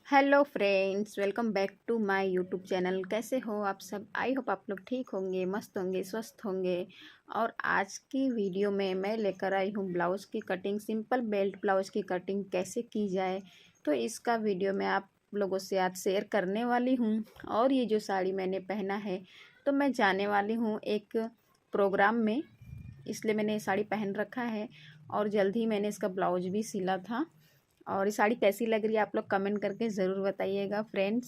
Hello friends, welcome back to my YouTube channel. कैसे हो आप सब? आई होप आप लोग ठीक होंगे, मस्त होंगे, स्वस्थ होंगे। और आज की वीडियो में मैं लेकर आई हूँ ब्लाउज़ की कटिंग, सिंपल बेल्ट ब्लाउज़ की कटिंग कैसे की जाए। तो इसका वीडियो मैं आप लोगों से आज शेयर करने वाली हूँ। और ये जो साड़ी मैंने पहना है, तो मैं जाने वाली हूँ एक प्रोग्राम में, इसलिए मैंने ये साड़ी पहन रखा है। और जल्द ही मैंने इसका ब्लाउज भी सिला था। और ये साड़ी कैसी लग रही है आप लोग कमेंट करके ज़रूर बताइएगा फ्रेंड्स।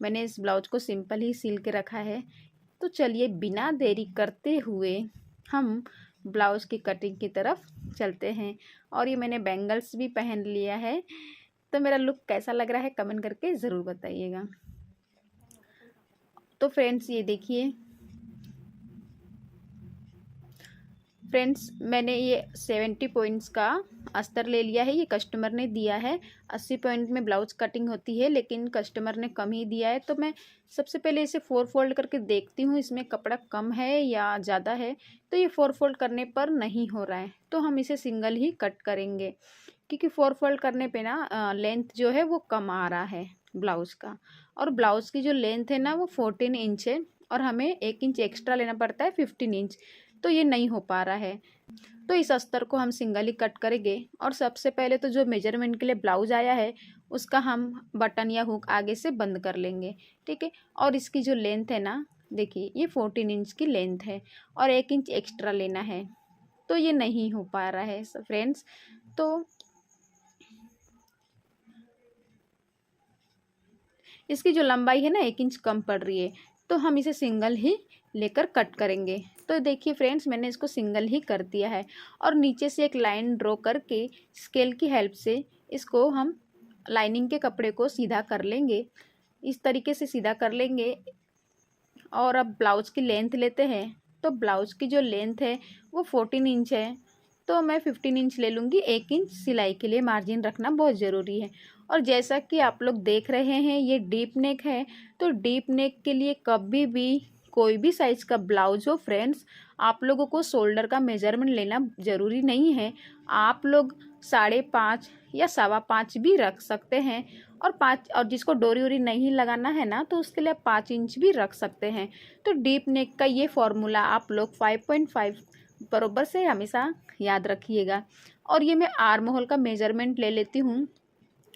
मैंने इस ब्लाउज को सिंपल ही सिल के रखा है। तो चलिए बिना देरी करते हुए हम ब्लाउज की कटिंग की तरफ चलते हैं। और ये मैंने बैंगल्स भी पहन लिया है। तो मेरा लुक कैसा लग रहा है कमेंट करके ज़रूर बताइएगा। तो फ्रेंड्स ये देखिए फ्रेंड्स, मैंने ये 70 पॉइंट्स का अस्तर ले लिया है। ये कस्टमर ने दिया है। 80 पॉइंट में ब्लाउज कटिंग होती है, लेकिन कस्टमर ने कम ही दिया है। तो मैं सबसे पहले इसे 4 फोल्ड करके देखती हूँ इसमें कपड़ा कम है या ज़्यादा है। तो ये 4 फोल्ड करने पर नहीं हो रहा है, तो हम इसे सिंगल ही कट करेंगे, क्योंकि 4 फोल्ड करने पे ना लेंथ जो है वो कम आ रहा है ब्लाउज़ का। और ब्लाउज़ की जो लेंथ है ना वो 14 इंच है, और हमें 1 इंच एक्स्ट्रा लेना पड़ता है 15 इंच। तो ये नहीं हो पा रहा है। तो इस अस्तर को हम सिंगल ही कट करेंगे। और सबसे पहले तो जो मेजरमेंट के लिए ब्लाउज आया है उसका हम बटन या हुक आगे से बंद कर लेंगे, ठीक है। और इसकी जो लेंथ है ना, देखिए ये 14 इंच की लेंथ है और 1 इंच एक्स्ट्रा लेना है। तो ये नहीं हो पा रहा है फ्रेंड्स। तो इसकी जो लंबाई है ना 1 इंच कम पड़ रही है, तो हम इसे सिंगल ही लेकर कट करेंगे। तो देखिए फ्रेंड्स, मैंने इसको सिंगल ही कर दिया है। और नीचे से एक लाइन ड्रॉ करके स्केल की हेल्प से इसको हम लाइनिंग के कपड़े को सीधा कर लेंगे। इस तरीके से सीधा कर लेंगे। और अब ब्लाउज़ की लेंथ लेते हैं। तो ब्लाउज़ की जो लेंथ है वो 14 इंच है, तो मैं 15 इंच ले लूँगी। 1 इंच सिलाई के लिए मार्जिन रखना बहुत ज़रूरी है। और जैसा कि आप लोग देख रहे हैं ये डीप नेक है, तो डीप नेक के लिए कभी भी कोई भी साइज़ का ब्लाउज हो फ्रेंड्स, आप लोगों को शोल्डर का मेजरमेंट लेना ज़रूरी नहीं है। आप लोग 5.5 या 5.25 भी रख सकते हैं। और 5, और जिसको डोरी वोरी नहीं लगाना है ना, तो उसके लिए 5 इंच भी रख सकते हैं। तो डीप नेक का ये फॉर्मूला आप लोग 5.5 बराबर से हमेशा याद रखिएगा। और ये मैं आर्म होल का मेजरमेंट ले लेती हूँ।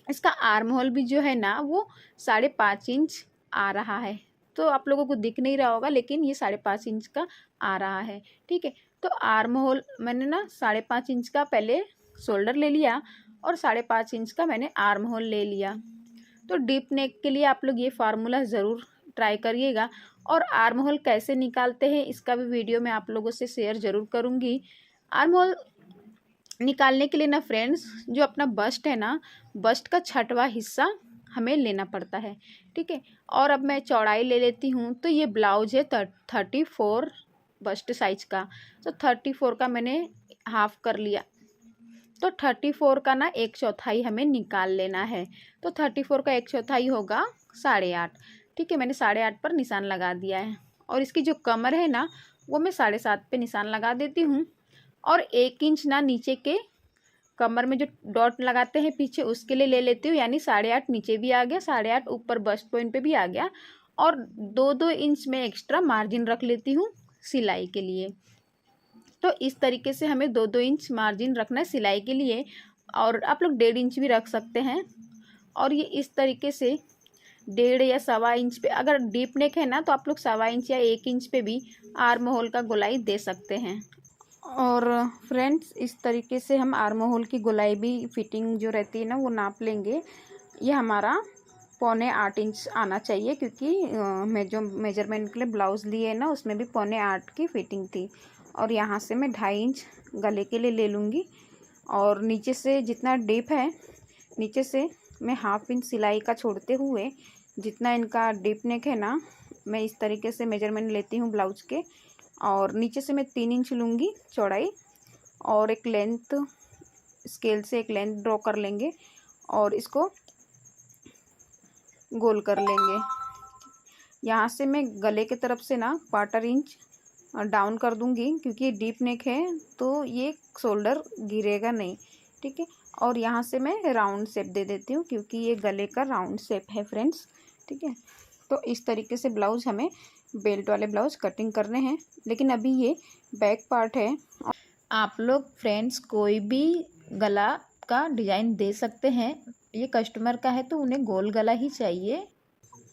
इसका आर्म होल भी जो है ना वो 5.5 इंच आ रहा है। तो आप लोगों को दिख नहीं रहा होगा, लेकिन ये 5.5 इंच का आ रहा है, ठीक है। तो आर्म होल मैंने ना 5.5 इंच का पहले शोल्डर ले लिया, और 5.5 इंच का मैंने आर्म होल ले लिया। तो डीप नेक के लिए आप लोग ये फार्मूला ज़रूर ट्राई करिएगा। और आर्म होल कैसे निकालते हैं इसका भी वीडियो मैं आप लोगों से शेयर ज़रूर करूँगी। आर्म होल निकालने के लिए ना फ्रेंड्स, जो अपना बस्ट है ना, बस्ट का छठवां हिस्सा हमें लेना पड़ता है, ठीक है। और अब मैं चौड़ाई ले लेती हूँ। तो ये ब्लाउज है 34 बस्ट साइज का। तो 34 का मैंने हाफ कर लिया। तो 34 का ना 1/4 हमें निकाल लेना है। तो 34 का 1/4 होगा 8.5, ठीक है। मैंने 8.5 पर निशान लगा दिया है। और इसकी जो कमर है ना वो मैं 7.5 पे निशान लगा देती हूँ। और 1 इंच ना नीचे के कमर में जो डॉट लगाते हैं पीछे, उसके लिए ले लेती हूँ। यानी 8.5 नीचे भी आ गया, 8.5 ऊपर बस्ट पॉइंट पे भी आ गया। और 2-2 इंच में एक्स्ट्रा मार्जिन रख लेती हूँ सिलाई के लिए। तो इस तरीके से हमें 2-2 इंच मार्जिन रखना है सिलाई के लिए। और आप लोग 1.5 इंच भी रख सकते हैं। और ये इस तरीके से 1.5 या 1.25 इंच पे, अगर डीप नेक है ना तो आप लोग 1.25 इंच या 1 इंच पे भी आर्म होल का गोलाई दे सकते हैं। और फ्रेंड्स, इस तरीके से हम आर्म होल की गोलाई भी फिटिंग जो रहती है ना वो नाप लेंगे। ये हमारा 7.25 इंच आना चाहिए, क्योंकि मैं जो मेजरमेंट के लिए ब्लाउज़ लिए है ना उसमें भी 7.25 की फिटिंग थी। और यहाँ से मैं 2.5 इंच गले के लिए ले लूँगी। और नीचे से जितना डीप है, नीचे से मैं 1/2 इंच सिलाई का छोड़ते हुए, जितना इनका डीप नेक है ना, मैं इस तरीके से मेजरमेंट लेती हूँ ब्लाउज के। और नीचे से मैं 3 इंच लूँगी चौड़ाई। और एक लेंथ, स्केल से एक लेंथ ड्रॉ कर लेंगे और इसको गोल कर लेंगे। यहाँ से मैं गले की तरफ से ना 1/4 इंच डाउन कर दूँगी, क्योंकि डीप नेक है तो ये शोल्डर गिरेगा नहीं, ठीक है। और यहाँ से मैं राउंड शेप दे देती हूँ क्योंकि ये गले का राउंड शेप है फ्रेंड्स। ठीक है, तो इस तरीके से ब्लाउज़ हमें बेल्ट वाले ब्लाउज़ कटिंग करने हैं। लेकिन अभी ये बैक पार्ट है, आप लोग फ्रेंड्स कोई भी गला का डिज़ाइन दे सकते हैं। ये कस्टमर का है तो उन्हें गोल गला ही चाहिए।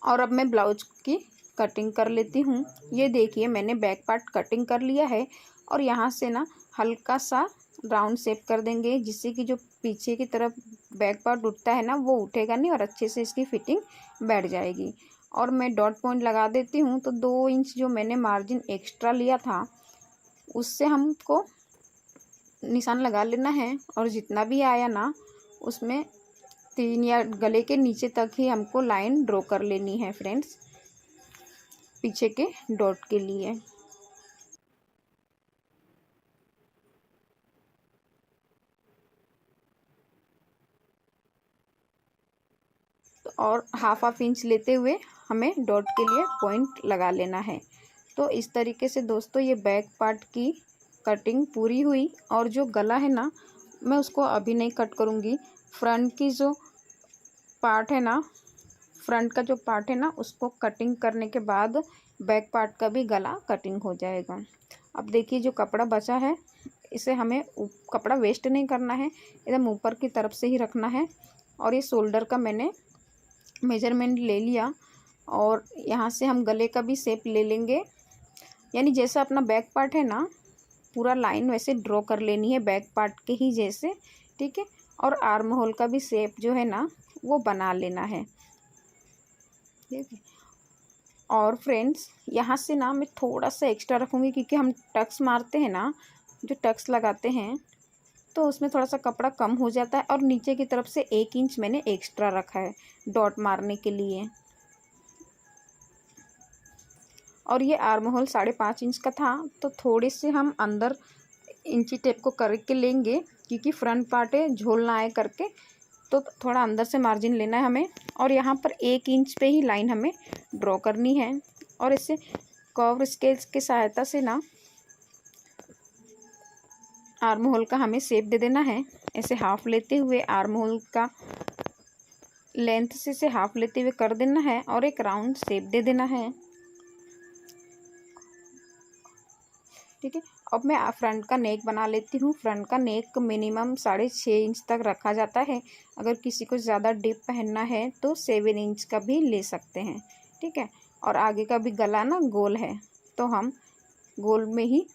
और अब मैं ब्लाउज की कटिंग कर लेती हूँ। ये देखिए मैंने बैक पार्ट कटिंग कर लिया है और यहाँ से ना हल्का सा राउंड शेप कर देंगे, जिससे कि जो पीछे की तरफ बैक पार्ट उठता है ना वो उठेगा नहीं और अच्छे से इसकी फिटिंग बैठ जाएगी। और मैं डॉट पॉइंट लगा देती हूँ। तो 2 इंच जो मैंने मार्जिन एक्स्ट्रा लिया था उससे हमको निशान लगा लेना है और जितना भी आया ना उसमें 3 या गले के नीचे तक ही हमको लाइन ड्रॉ कर लेनी है फ्रेंड्स, पीछे के डॉट के लिए। तो और हाफ इंच लेते हुए हमें डॉट के लिए पॉइंट लगा लेना है। तो इस तरीके से दोस्तों ये बैक पार्ट की कटिंग पूरी हुई। और जो गला है ना मैं उसको अभी नहीं कट करूँगी। फ्रंट की जो पार्ट है ना, फ्रंट का जो पार्ट है ना उसको कटिंग करने के बाद बैक पार्ट का भी गला कटिंग हो जाएगा। अब देखिए जो कपड़ा बचा है इसे हमें कपड़ा वेस्ट नहीं करना है, एकदम ऊपर की तरफ से ही रखना है। और ये शोल्डर का मैंने मेजरमेंट ले लिया और यहाँ से हम गले का भी शेप ले लेंगे। यानी जैसा अपना बैक पार्ट है ना पूरा लाइन वैसे ड्रॉ कर लेनी है बैक पार्ट के ही जैसे। ठीक है, और आर्म होल का भी शेप जो है ना वो बना लेना है। ठीक है, और फ्रेंड्स यहाँ से ना मैं थोड़ा सा एक्स्ट्रा रखूँगी क्योंकि हम टक्स मारते हैं ना, जो टक्स लगाते हैं तो उसमें थोड़ा सा कपड़ा कम हो जाता है। और नीचे की तरफ से 1 इंच मैंने एक्स्ट्रा रखा है डॉट मारने के लिए। और ये आर्म होल 5.5 इंच का था तो थोड़े से हम अंदर इंची टेप को करके लेंगे क्योंकि फ्रंट पार्ट है झोल ना आए करके, तो थोड़ा अंदर से मार्जिन लेना है हमें। और यहाँ पर 1 इंच पे ही लाइन हमें ड्रॉ करनी है। और इसे कर्व स्केल की सहायता से ना आर्म होल का हमें शेप दे देना है। ऐसे हाफ लेते हुए आर्म होल का लेंथ से इसे हाफ लेते हुए कर देना है और एक राउंड शेप दे देना है। ठीक है, अब मैं फ्रंट का नेक बना लेती हूँ। फ्रंट का नेक मिनिमम 6.5 इंच तक रखा जाता है। अगर किसी को ज़्यादा डीप पहनना है तो 7 इंच का भी ले सकते हैं। ठीक है, और आगे का भी गला ना गोल है तो हम गोल में ही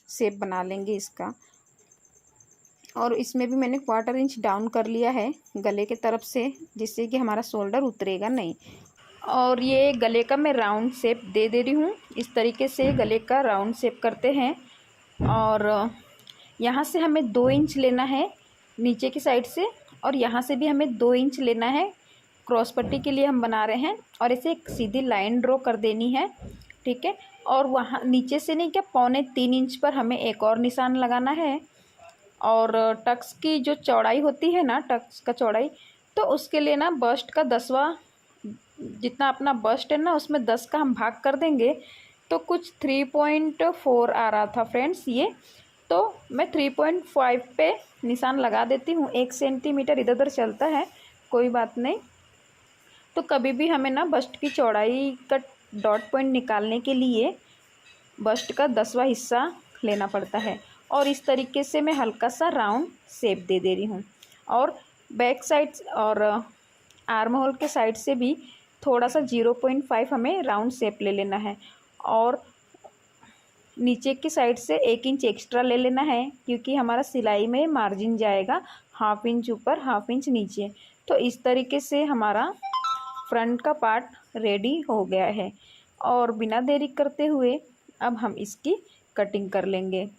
शेप बना लेंगे इसका। और इसमें भी मैंने 1/4 इंच डाउन कर लिया है गले के तरफ से, जिससे कि हमारा शोल्डर उतरेगा नहीं। और ये गले का मैं राउंड शेप दे रही हूँ। इस तरीके से गले का राउंड शेप करते हैं। और यहाँ से हमें 2 इंच लेना है नीचे की साइड से और यहाँ से भी हमें 2 इंच लेना है। क्रॉस पट्टी के लिए हम बना रहे हैं और इसे एक सीधी लाइन ड्रॉ कर देनी है। ठीक है, और वहाँ नीचे से नहीं क्या 2.25 इंच पर हमें एक और निशान लगाना है। और टक्स की जो चौड़ाई होती है ना, टक्स का चौड़ाई, तो उसके लिए ना बस्ट का 10वां, जितना अपना बस्ट है ना उसमें 10 का हम भाग कर देंगे। तो कुछ 3.4 आ रहा था फ्रेंड्स ये, तो मैं 3.5 पे निशान लगा देती हूँ। 1 सेंटीमीटर इधर उधर चलता है, कोई बात नहीं। तो कभी भी हमें ना बस्ट की चौड़ाई का डॉट पॉइंट निकालने के लिए बस्ट का 10वां हिस्सा लेना पड़ता है। और इस तरीके से मैं हल्का सा राउंड शेप दे रही हूँ। और बैक साइड और आर्म होल के साइड से भी थोड़ा सा 0.5 हमें राउंड शेप ले लेना है। और नीचे की साइड से 1 इंच एक्स्ट्रा ले लेना है क्योंकि हमारा सिलाई में मार्जिन जाएगा 1/2 इंच ऊपर 1/2 इंच नीचे। तो इस तरीके से हमारा फ्रंट का पार्ट रेडी हो गया है। और बिना देरी करते हुए अब हम इसकी कटिंग कर लेंगे।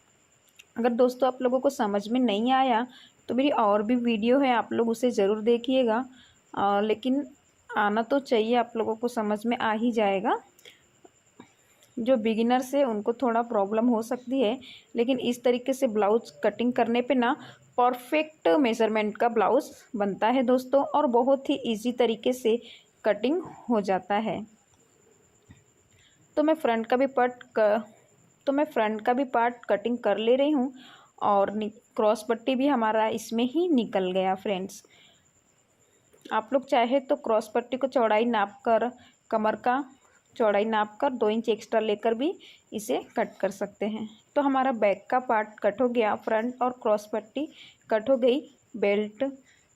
अगर दोस्तों आप लोगों को समझ में नहीं आया तो मेरी और भी वीडियो है, आप लोग उसे ज़रूर देखिएगा। लेकिन आना तो चाहिए, आप लोगों को समझ में आ ही जाएगा। जो बिगिनर्स है उनको थोड़ा प्रॉब्लम हो सकती है, लेकिन इस तरीके से ब्लाउज कटिंग करने पे ना परफेक्ट मेज़रमेंट का ब्लाउज बनता है दोस्तों, और बहुत ही इजी तरीके से कटिंग हो जाता है। तो मैं फ्रंट का भी पार्ट कटिंग कर ले रही हूँ। और क्रॉस पट्टी भी हमारा इसमें ही निकल गया फ्रेंड्स। आप लोग चाहे तो क्रॉस पट्टी को चौड़ाई नाप कर, कमर का चौड़ाई नाप कर 2 इंच एक्स्ट्रा लेकर भी इसे कट कर सकते हैं। तो हमारा बैक का पार्ट कट हो गया, फ्रंट और क्रॉस पट्टी कट हो गई बेल्ट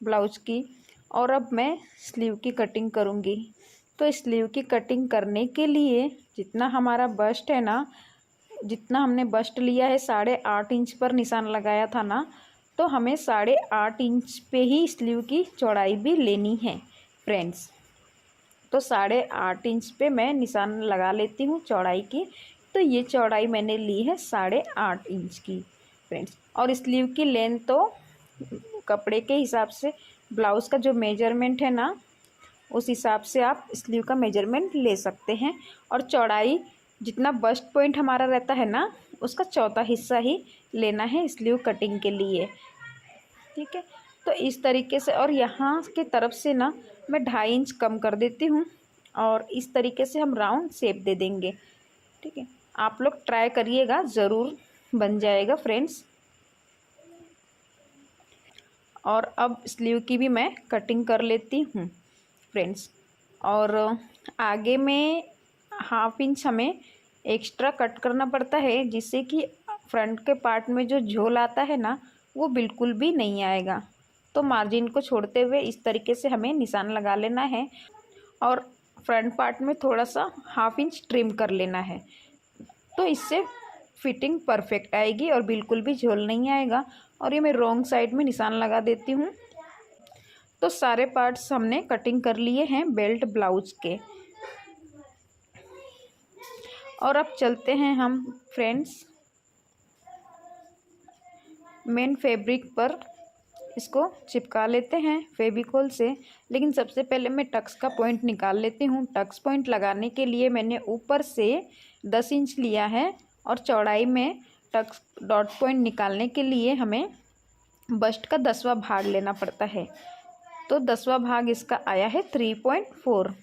ब्लाउज की। और अब मैं स्लीव की कटिंग करूँगी। तो स्लीव की कटिंग करने के लिए जितना हमारा बस्ट है ना, जितना हमने बस्ट लिया है 8.5 इंच पर निशान लगाया था ना, तो हमें 8.5 इंच पे ही स्लीव की चौड़ाई भी लेनी है फ्रेंड्स। तो 8.5 इंच पे मैं निशान लगा लेती हूँ चौड़ाई की। तो ये चौड़ाई मैंने ली है 8.5 इंच की फ्रेंड्स। और स्लीव की लेंथ तो कपड़े के हिसाब से, ब्लाउज़ का जो मेजरमेंट है ना, उस हिसाब से आप स्लीव का मेजरमेंट ले सकते हैं। और चौड़ाई जितना बस्ट पॉइंट हमारा रहता है ना, उसका चौथा हिस्सा ही लेना है स्लीव कटिंग के लिए, ठीक है। तो इस तरीके से, और यहाँ की तरफ से ना मैं 2.5 इंच कम कर देती हूँ और इस तरीके से हम राउंड शेप दे देंगे, ठीक है। आप लोग ट्राई करिएगा, ज़रूर बन जाएगा फ्रेंड्स। और अब स्लीव की भी मैं कटिंग कर लेती हूँ फ्रेंड्स। और आगे में 1/2 इंच हमें एक्स्ट्रा कट करना पड़ता है, जिससे कि फ्रंट के पार्ट में जो झोल आता है ना, वो बिल्कुल भी नहीं आएगा। तो मार्जिन को छोड़ते हुए इस तरीके से हमें निशान लगा लेना है और फ्रंट पार्ट में थोड़ा सा 1/2 इंच ट्रिम कर लेना है। तो इससे फिटिंग परफेक्ट आएगी और बिल्कुल भी झोल नहीं आएगा। और ये मैं रॉन्ग साइड में निशान लगा देती हूँ। तो सारे पार्ट्स हमने कटिंग कर लिए हैं बेल्ट ब्लाउज के। और अब चलते हैं हम फ्रेंड्स मेन फैब्रिक पर, इसको चिपका लेते हैं फेविकोल से। लेकिन सबसे पहले मैं टक्स का पॉइंट निकाल लेती हूँ। टक्स पॉइंट लगाने के लिए मैंने ऊपर से 10 इंच लिया है और चौड़ाई में टक्स डॉट पॉइंट निकालने के लिए हमें बस्ट का 10वां भाग लेना पड़ता है। तो 10वां भाग इसका आया है 3.4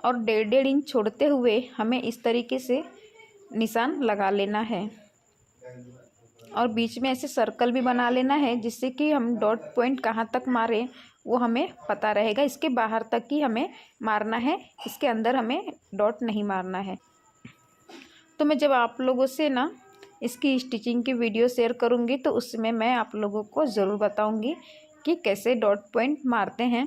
और 1.5 इंच छोड़ते हुए हमें इस तरीके से निशान लगा लेना है और बीच में ऐसे सर्कल भी बना लेना है, जिससे कि हम डॉट पॉइंट कहाँ तक मारें वो हमें पता रहेगा। इसके बाहर तक ही हमें मारना है, इसके अंदर हमें डॉट नहीं मारना है। तो मैं जब आप लोगों से ना इसकी स्टिचिंग की वीडियो शेयर करूँगी तो उसमें मैं आप लोगों को ज़रूर बताऊँगी कि कैसे डॉट पॉइंट मारते हैं,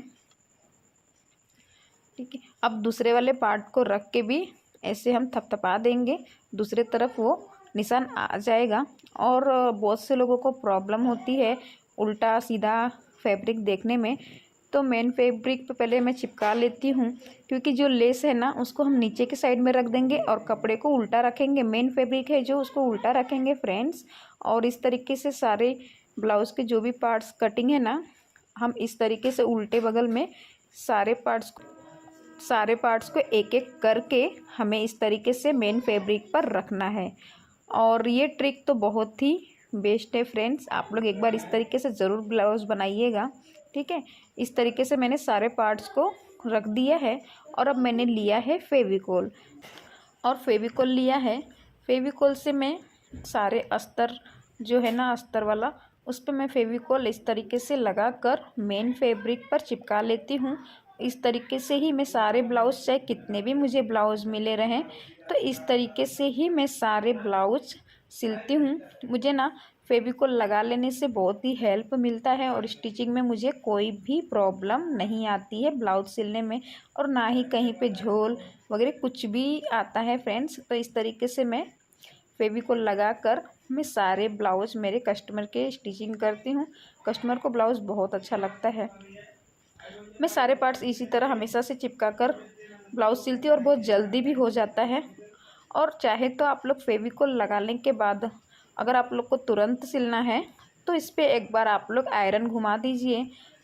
ठीक है। अब दूसरे वाले पार्ट को रख के भी ऐसे हम थपथपा देंगे, दूसरे तरफ वो निशान आ जाएगा। और बहुत से लोगों को प्रॉब्लम होती है उल्टा सीधा फैब्रिक देखने में। तो मेन फैब्रिक पे पहले मैं चिपका लेती हूँ, क्योंकि जो लेस है ना उसको हम नीचे के साइड में रख देंगे और कपड़े को उल्टा रखेंगे। मेन फैब्रिक है जो, उसको उल्टा रखेंगे फ्रेंड्स। और इस तरीके से सारे ब्लाउज़ के जो भी पार्ट्स कटिंग है ना, हम इस तरीके से उल्टे बगल में सारे पार्ट्स को एक एक करके हमें इस तरीके से मेन फैब्रिक पर रखना है। और ये ट्रिक तो बहुत ही बेस्ट है फ्रेंड्स, आप लोग एक बार इस तरीके से ज़रूर ब्लाउज़ बनाइएगा, ठीक है। इस तरीके से मैंने सारे पार्ट्स को रख दिया है। और अब मैंने लिया है फेविकोल, और फेविकोल लिया है। फेविकोल से मैं सारे अस्तर जो है ना, अस्तर वाला, उस पर मैं फेविकोल इस तरीके से लगा कर मेन फैब्रिक पर चिपका लेती हूँ। इस तरीके से ही मैं सारे ब्लाउज़, चाहे कितने भी मुझे ब्लाउज़ मिले रहें, तो इस तरीके से ही मैं सारे ब्लाउज सिलती हूँ। मुझे ना फेविकोल लगा लेने से बहुत ही हेल्प मिलता है और स्टिचिंग में मुझे कोई भी प्रॉब्लम नहीं आती है ब्लाउज सिलने में, और ना ही कहीं पे झोल वगैरह कुछ भी आता है फ्रेंड्स। तो इस तरीके से मैं फेविकोल लगा कर मैं सारे ब्लाउज मेरे कस्टमर के स्टिचिंग करती हूँ। कस्टमर को ब्लाउज़ बहुत अच्छा लगता है। मैं सारे पार्ट्स इसी तरह हमेशा से चिपका कर ब्लाउज़ सिलती हूँ और बहुत जल्दी भी हो जाता है। और चाहे तो आप लोग फेविकोल लगाने के बाद अगर आप लोग को तुरंत सिलना है तो इस पर एक बार आप लोग आयरन घुमा दीजिए,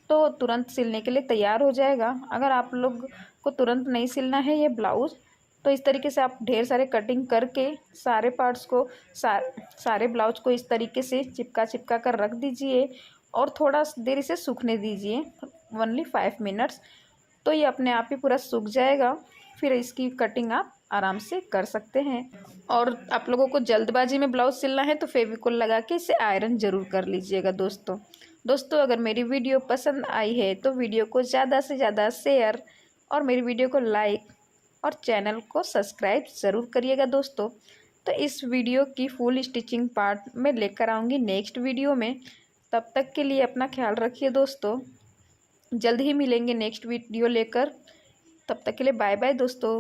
तो तुरंत सिलने के लिए तैयार हो जाएगा। अगर आप लोग को तुरंत नहीं सिलना है ये ब्लाउज़, तो इस तरीके से आप ढेर सारे कटिंग करके सारे पार्ट्स को सारे ब्लाउज को इस तरीके से चिपका कर रख दीजिए और थोड़ा देर इसे सूखने दीजिए, ओनली 5 मिनट्स। तो ये अपने आप ही पूरा सूख जाएगा फिर इसकी कटिंग आप आराम से कर सकते हैं। और आप लोगों को जल्दबाजी में ब्लाउज सिलना है तो फेविकोल लगा के इसे आयरन ज़रूर कर लीजिएगा दोस्तों अगर मेरी वीडियो पसंद आई है तो वीडियो को ज़्यादा से ज़्यादा शेयर और मेरी वीडियो को लाइक और चैनल को सब्सक्राइब ज़रूर करिएगा दोस्तों। तो इस वीडियो की फुल स्टिचिंग पार्ट में लेकर आऊँगी नेक्स्ट वीडियो में। तब तक के लिए अपना ख्याल रखिए दोस्तों, जल्द ही मिलेंगे नेक्स्ट वीडियो लेकर। तब तक के लिए बाय बाय दोस्तों।